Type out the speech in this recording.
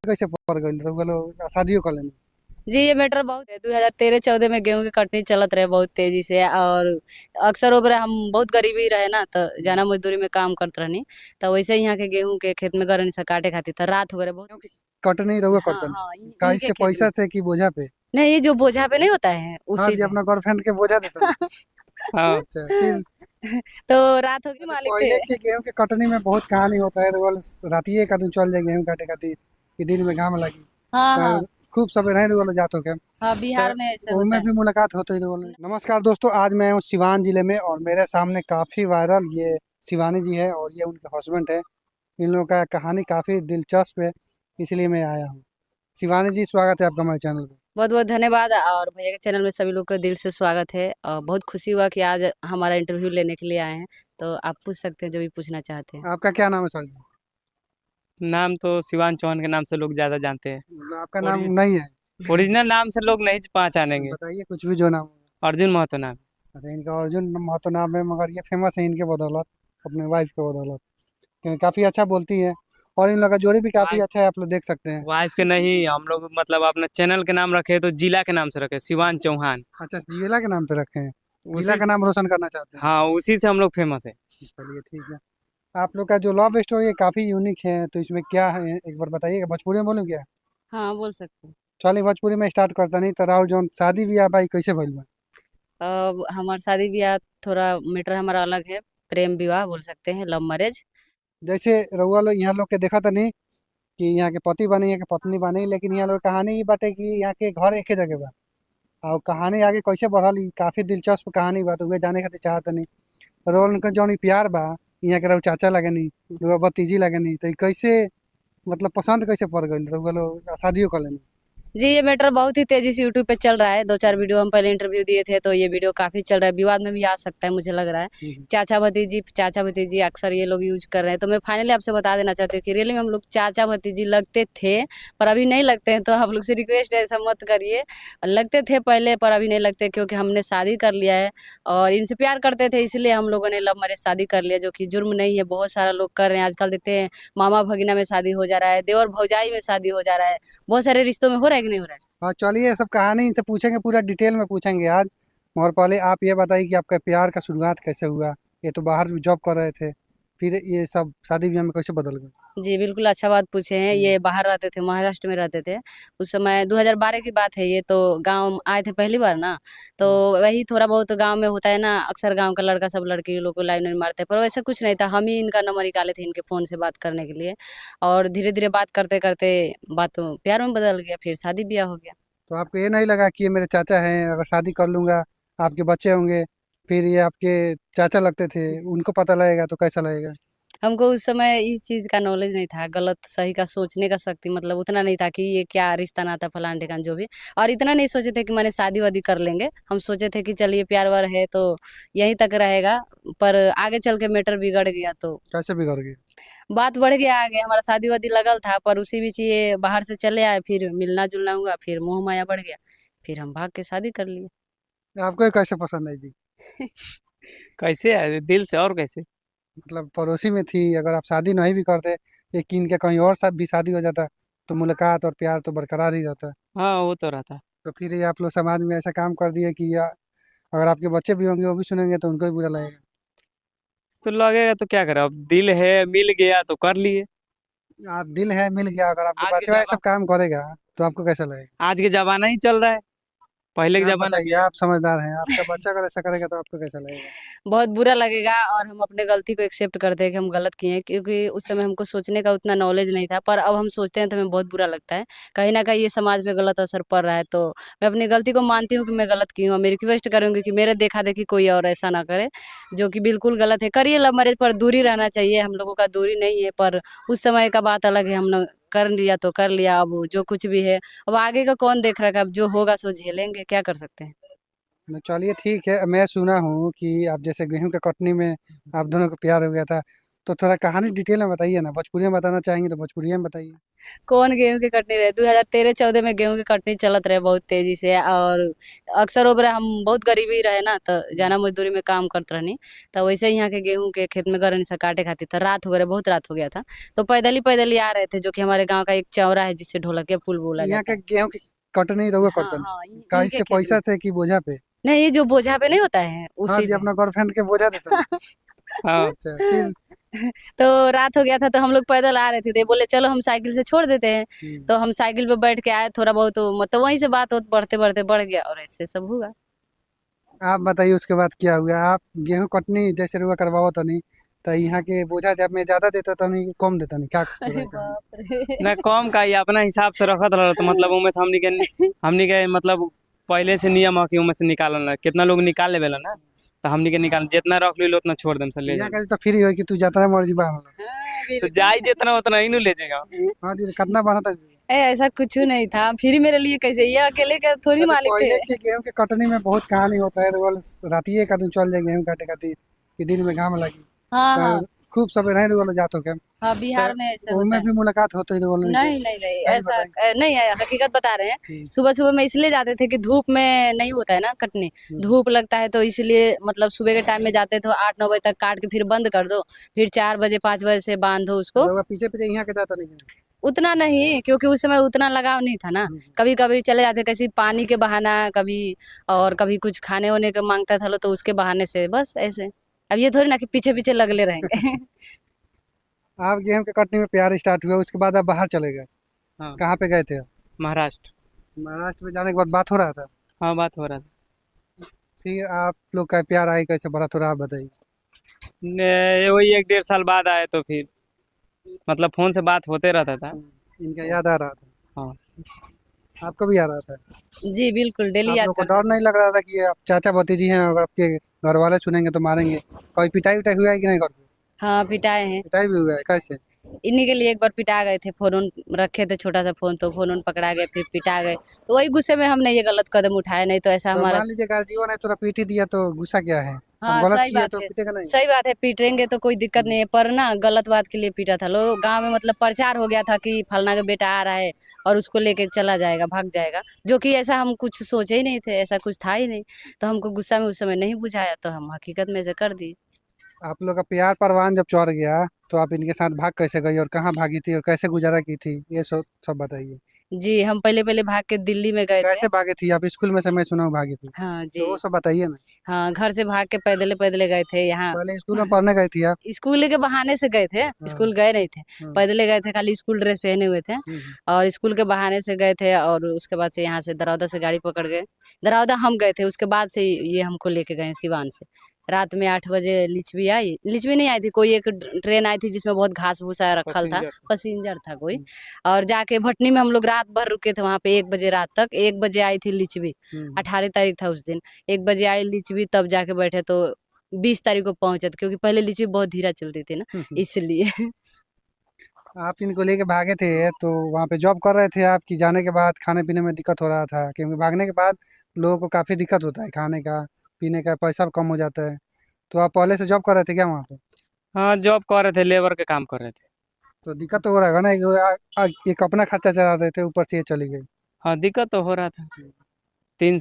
कैसे पड़ गइल रउआ लोग शादियो कर लेनी। जी ये मैटर बहुत है। 2013-14 में गेहूं की कटनी चलत रहे बहुत तेजी से। और अक्सर ओबरे हम बहुत गरीबी रहे ना, तो जाना मजदूरी में काम करत रहनी। तो वैसे ही यहाँ के गेहूं के खेत में गरनी से काटे खातिर था, रात हो गए बहुत। क्योंकि कटनी रउआ हाँ करतन हाँ, काहे इनके से खेत में। पैसा से कि बोझा पे। नहीं, ये जो बोझा पे नहीं होता है हाँ उसी जी, पे। अपना गर्लफ्रेंड के बोझा देतन। हाँ। अच्छा फिर। तो रात होगी, अच्छा मालिक थे। पहले के गेहूं के कटनी में बहुत कहानी होता है, रउआ रातिए का दिन चल जाए गेहूं काटे खातिर कि दिन में घाम लगी। हाँ पर हाँ खूब सवेरे रउआ लोग जात हो के। हाँ, तो बिहार में ऐसे होता उनमें है। भी मुलाकात होती है रउआ लोग। नमस्कार दोस्तों, आज मैं हूँ सिवान जिले में और मेरे सामने काफी वायरल ये शिवानी जी है और ये उनके हस्बैंड है। इन लोगों का कहानी काफी दिलचस्प है, इसलिए मैं आया हूँ। शिवानी जी, स्वागत है आपका हमारे चैनल पे। बहुत बहुत धन्यवाद। और भैया के चैनल में सभी लोग का दिल से स्वागत है, और बहुत खुशी हुआ कि आज हमारा इंटरव्यू लेने के लिए आए हैं। तो आप पूछ सकते हैं जो भी पूछना चाहते हैं। आपका क्या नाम है सर जी? नाम तो शिवान चौहान के नाम से लोग ज्यादा जानते हैं। मतलब आपका नाम ओरि- नहीं है? ओरिजिनल नाम से लोग नहीं पहचानेंगे। बताइए कुछ भी जो नाम हो। अर्जुन महतो नाम। अरे इनका अर्जुन महतो नाम है, मगर ये फेमस है इनके बदौलत, अपने वाइफ के बदौलत, क्योंकि काफ़ी अच्छा बोलती है। और इन लोग का जोड़ी भी काफ़ी वाइफ अच्छा है, आप लोग देख सकते हैं। वाइफ के नहीं, हम लोग मतलब अपना चैनल के नाम रखे तो जिला के नाम से रखे शिवान चौहान। अच्छा, जिला के नाम पे रखे हैं। जिला उसी का नाम रोशन करना चाहते हैं। हाँ, उसी से हम लोग फेमस है। चलिए ठीक है। आप लोग का जो लव स्टोरी है काफ़ी यूनिक है, तो इसमें क्या है एक बार बताइएगा। भोजपुरी में बोलूँ क्या? हाँ, बोल सकते हैं। चलिए भोजपुरी में स्टार्ट करता नहीं तो राहुल जौन शादी ब्याह भाई कैसे भइल बा? अब हमारा शादी ब्याह थोड़ा मैटर हमारा अलग है। प्रेम विवाह बोल सकते हैं, लव मैरिज। जैसे रउआ लोग यहाँ लोग के देखा था नहीं कि यहाँ के पति बनी, यहाँ के पत्नी बनी, लेकिन यहाँ लोग कहानी ये बाटे कि यहाँ के घर एके जगह बा। और कहानी आगे कैसे बढ़ल ई काफी दिलचस्प कहानी बा, तो उहे जाने खातिर चाहतनी। रोल उनका जौन ई प्यार बा, यहाँ के रउआ चाचा लगनी, रउआ भतीजी लगनी, तो ई कैसे मतलब पसंद कैसे पड़ गइल, रउआ लोग शादियो कर लेनी। जी ये मैटर बहुत ही तेजी से यूट्यूब पे चल रहा है। 2-4 वीडियो हम पहले इंटरव्यू दिए थे, तो ये वीडियो काफी चल रहा है, विवाद में भी आ सकता है मुझे लग रहा है। हम्म। चाचा भतीजी अक्सर ये लोग यूज कर रहे हैं। तो मैं फाइनली आपसे बता देना चाहती हूँ कि रियली में हम लोग चाचा भतीजी लगते थे, पर अभी नहीं लगते हैं। तो आप लोग से रिक्वेस्ट है, ऐसा मत करिए। लगते थे पहले, पर अभी नहीं लगते, क्योंकि हमने शादी कर लिया है। और इनसे प्यार करते थे, इसलिए हम लोगों ने लव मैरिज शादी कर लिया, जो कि जुर्म नहीं है। बहुत सारा लोग कर रहे हैं आजकल, देखते हैं मामा भगिना में शादी हो जा रहा है, देवर भौजाई में शादी हो जा रहा है। बहुत सारे रिश्तों में हो रहा है कि नहीं हो रहा है। हाँ चलिए, ये सब कहानी इनसे पूछेंगे, पूरा डिटेल में पूछेंगे आज। और पहले आप ये बताइए कि आपका प्यार का शुरुआत कैसे हुआ। ये तो बाहर भी जॉब कर रहे थे, फिर ये सब शादी ब्याह में कैसे बदल गए? जी, बिल्कुल अच्छा बात पूछे हैं। हम्म। ये बाहर रहते थे, महाराष्ट्र में रहते थे। उस समय 2012 की बात है ये। तो गाँव आए थे पहली बार ना, तो हम्म। वही थोड़ा बहुत गाँव में होता है ना, अक्सर गाँव का लड़का सब लड़की लोग को लाइन में मारते हैं, पर वैसा कुछ नहीं था। हम ही इनका नंबर निकाले थे इनके फ़ोन से बात करने के लिए। और धीरे-धीरे बात करते-करते बात तो प्यार में बदल गया, फिर शादी-ब्याह हो गया। तो आपको ये नहीं लगा कि ये मेरे चाचा हैं, अगर शादी कर लूंगा आपके बच्चे होंगे, फिर ये आपके चाचा लगते थे, उनको पता लगेगा तो कैसा लगेगा? हमको उस समय इस चीज़ का नॉलेज नहीं था, गलत सही का सोचने का शक्ति मतलब उतना नहीं था कि ये क्या रिश्ता नाता फलान-ढिकान जो भी। और इतना नहीं सोचे थे कि माने शादी-वादी कर लेंगे। हम सोचे थे कि चलिए प्यार-व्यार है तो यहीं तक रहेगा, पर आगे चल के मैटर बिगड़ गया। तो कैसे बिगड़ गए? बात बढ़ गया आगे, हमारा शादी-वादी लगल था, पर उसी बीच ये बाहर से चले आए, फिर मिलना-जुलना हुआ, फिर मोह-माया बढ़ गया, फिर हम भाग के शादी कर लिए। आपको ये कैसे पसंद आई थी? कैसे है दिल से, और कैसे। मतलब पड़ोसी में थी, अगर आप शादी नहीं भी करते, लेकिन के कहीं और साथ भी शादी हो जाता, तो मुलाकात और प्यार तो बरकरार ही रहता। हाँ, वो तो रहता। तो फिर ये आप लोग समाज में ऐसा काम कर दिए कि अगर आपके बच्चे भी होंगे वो भी सुनेंगे तो उनको भी बुरा लगेगा। तो लगेगा तो क्या करें, अब दिल है मिल गया तो कर लिए। आप दिल है मिल गया, अगर आपके आज के बच्चा ये जमा सब काम करेगा तो आपको कैसा लगेगा? आज के जमाना ही चल रहा है। पहले के आप जमाना बताइए, गया। आप समझदार हैं, आपका बच्चा अगर ऐसा करेगा तो आपको कैसा लगेगा? बहुत बुरा लगेगा, और हम अपने गलती को एक्सेप्ट करते हैं कि हम गलत किए हैं, क्योंकि उस समय हमको सोचने का उतना नॉलेज नहीं था। पर अब हम सोचते हैं तो हमें बहुत बुरा लगता है। कहीं न कहीं ये समाज पे गलत असर पड़ रहा है, तो मैं अपनी गलती को मानती हूँ कि मैं गलत की हूँ। मैं रिक्वेस्ट करूँगी कि मेरे देखा-देखी कोई और ऐसा ना करे, जो कि बिल्कुल गलत है। करिए लव मैरिज, पर दूरी रहना चाहिए, हम लोगों का दूरी नहीं है। पर उस समय का बात अलग है, हमने कर लिया तो कर लिया, अब जो कुछ भी है, अब आगे का कौन देख रहा है, अब जो होगा सो झेलेंगे, क्या कर सकते हैं। चलिए ठीक है। मैं सुना हूँ कि आप जैसे गेहूं के कटनी में आप दोनों को प्यार हो गया था, तो थोड़ा कहानी डिटेल में बताइए ना, भोजपुरी में बताना चाहेंगे तो भोजपुरी में बताइए। कौन गेहूं की कटनी रहे 2013-14 में गेहूं की कटनी चलत रहे बहुत तेजी से। और अक्सर ओबरे हम बहुत गरीबी रहे ना, तो जाना मजदूरी में काम करत रहनी। तो वैसे ही यहाँ के गेहूं के खेत में गरनी से काटे खातिर था, रात हो गए, बहुत रात हो गया था। तो पैदल ही आ रहे थे, जो कि हमारे गांव का एक चौरा है जिससे ढोलकिया पुल बोला यहाँ जाता के है। गेहूं की कटनी रहुआ हाँ करतन, हाँ, कैसे इनके खेत में। पैसा से कि बोझा पे? नहीं, ये जो बोझा पे नहीं होता है हाँ उसी जी, पे। अपना गर्लफ्रेंड के बोझा देता। हाँ। अच्छा, फिर? तो रात हो गया था, तो हम लोग पैदल आ रहे थे, तो ये बोले चलो हम साइकिल से छोड़ देते हैं। हम्म। तो हम साइकिल पे बैठ के आए, थोड़ा बहुत मतलब वहीं से बात होत बढ़ते बढ़ते बढ़ गया और ऐसे सब हुआ। आप बताइए उसके बाद क्या हुआ? आप गेहूं कटनी जैसे रुआ करवाओ तनी, तो यहाँ के बोझा जब में ज्यादा देता तनी कि कम देता नहीं, क्या पूरा अरे कहानी? बाप रे। ना कम का, ये अपना हिसाब से रखत रह तो मतलब उमें से हमनी के मतलब पहले से नियम है कि उमें से निकालना ना, कितना लोग निकाल लेवेला ना, तो हमनी के निकाल जितना रख ली उतना छोड़ देम से ले यहाँ जाए। का तो फ्री हो कि तू जाता है मर्जी बहाल। हाँ, तो बिल्कुल। जाई जितना उतना ही नु ले जाएगा। हाँ जी, कितना बना था? ऐसा कुछ नहीं था, फिर मेरे लिए कैसे, ये अकेले के थोड़ी अच्छा, मालिक थे। पहले के गेहूं के कटनी में बहुत कहानी होता है, रोल रातिए का दिन चल जाए गेहूं काटे खातिर कि दिन में घाम लगी, हाँ हाँ तो खूब सब रहे रोल जातो के, हाँ, तो बिहार में ऐसा होता उनमें है। भी मुलाकात होती है रोल के? नहीं नहीं नहीं, सही ऐसा बताएं। नहीं है, हकीकत बता रहे हैं। हम्म, सुबह सुबह में इसलिए जाते थे कि धूप में नहीं होता है ना कटनी, हम्म। धूप लगता है, तो इसलिए मतलब सुबह के टाइम में जाते थे, 8-9 बजे तक काट के फिर बंद कर दो, फिर 4 बजे 5 बजे से बांधो उसको। लोग पीछे पीछे यहाँ के जाता नहीं है। उतना नहीं, क्योंकि उस समय उतना लगाव नहीं था ना। हम्म, कभी कभी चले जाते, कैसे पानी के बहाना कभी, और कभी कुछ खाने वाने का मांगता था लो, तो उसके बहाने से बस ऐसे। अब ये थोड़ी ना कि पीछे पीछे लगले रहेंगे। आप गेहूं के कटनी में प्यार स्टार्ट हुआ, उसके बाद आप बाहर चले गए, हाँ, कहाँ पे गए थे आप? महाराष्ट्र। महाराष्ट्र में जाने के बाद बात हो रहा था, हाँ, बात हो रहा था। फिर आप लोग का प्यार आई कैसे बढ़ा, थोड़ा आप बताइए। वही 1-1.5 साल बाद आए तो फिर मतलब फोन से बात होते रहता था। इनका याद आ रहा था, हाँ। आपको भी आ रहा था? जी बिल्कुल, डेली आप याद लोग को करते डर थे। नहीं लग रहा था कि ये आप चाचा भतीजी हैं, अगर आपके घर वाले सुनेंगे तो मारेंगे? कोई पिटाई उटाई हुआ है कि नहीं घर पे? हाँ, पिटाए हैं। पिटाई भी हुआ है, कैसे? इन्हीं के लिए एक बार पिटा गए थे, फोन उन रखे थे छोटा सा फोन, तो फोन उन पकड़ा गए, फिर पिटा गए। तो वही गुस्से में हमने ये गलत कदम उठाया, नहीं तो ऐसा तो हमारा। मान लीजिए गार्जियन है थोड़ा पीट ही दिया तो गुस्सा क्या है? हम हाँ गलत सही किए बात तो है। पीटेगा नहीं? सही बात है, पीटेंगे तो कोई दिक्कत नहीं है, पर ना गलत बात के लिए पीटा था लोग गांव में, मतलब प्रचार हो गया था कि फलना का बेटा आ रहा है और उसको लेके चला जाएगा, भाग जाएगा। जो कि ऐसा हम कुछ सोचे ही नहीं थे, ऐसा कुछ था ही नहीं। तो हमको गुस्सा में उस समय नहीं बुझाया, तो हम हकीकत में ऐसे कर दिए। आप लोग का प्यार परवान जब चढ़ गया तो आप इनके साथ भाग कैसे गई और कहाँ भागी थी और कैसे गुजारा की थी, ये सब सब बताइए। जी, हम पहले पहले भाग के दिल्ली में गए थे। कैसे भागी थी आप? स्कूल में से मैं सुना हूँ भागी थी, हाँ तो जी। वो सब बताइए ना। हाँ, घर से भाग के पैदले पैदले गए थे यहाँ। पहले स्कूल में पढ़ने गई थी आप? स्कूल के बहाने से गए थे, हाँ, स्कूल गए नहीं थे। हाँ। पैदले गए थे, खाली स्कूल ड्रेस पहने हुए थे। हम्म, और स्कूल के बहाने से गए थे, और उसके बाद से यहाँ से दरौदा से गाड़ी पकड़ गए। दरौदा हम गए थे, उसके बाद से ये हमको लेके गए सिवान से। रात में 8 बजे लिच्छवी आई, लिच्छवी नहीं आई थी, कोई एक ट्रेन आई थी जिसमें बहुत घास भूसा रखल था, पैसेंजर। पैसेंजर था कोई। हम्म, और जाके भटनी में हम लोग रात भर रुके थे वहाँ पे, 1 बजे रात तक। 1 बजे आई थी लिच्छवी, हम्म, 18 तारीख था उस दिन। 1 बजे आई लिच्छवी, तब जाके बैठे तो 20 तारीख को पहुंचे थे, क्योंकि पहले लिच्छवी बहुत धीरे चलती थी ना, हम्म। इसलिए। आप इनको लेके भागे थे तो वहाँ पे जॉब कर रहे थे आप, कि जाने के बाद खाने पीने में दिक्कत हो रहा था? क्योंकि भागने के बाद लोगों को काफ़ी दिक्कत होता है, खाने का पीने का पैसा कम हो जाता है। तो आप पहले से जॉब कर रहे थे क्या वहाँ पे? हाँ, जॉब कर रहे थे, लेबर के काम कर रहे थे। तो दिक्कत तो हो रहा है ना, एक अपना खर्चा चला रहे थे, ऊपर से ये चली गई। हाँ, दिक्कत तो हो रहा था।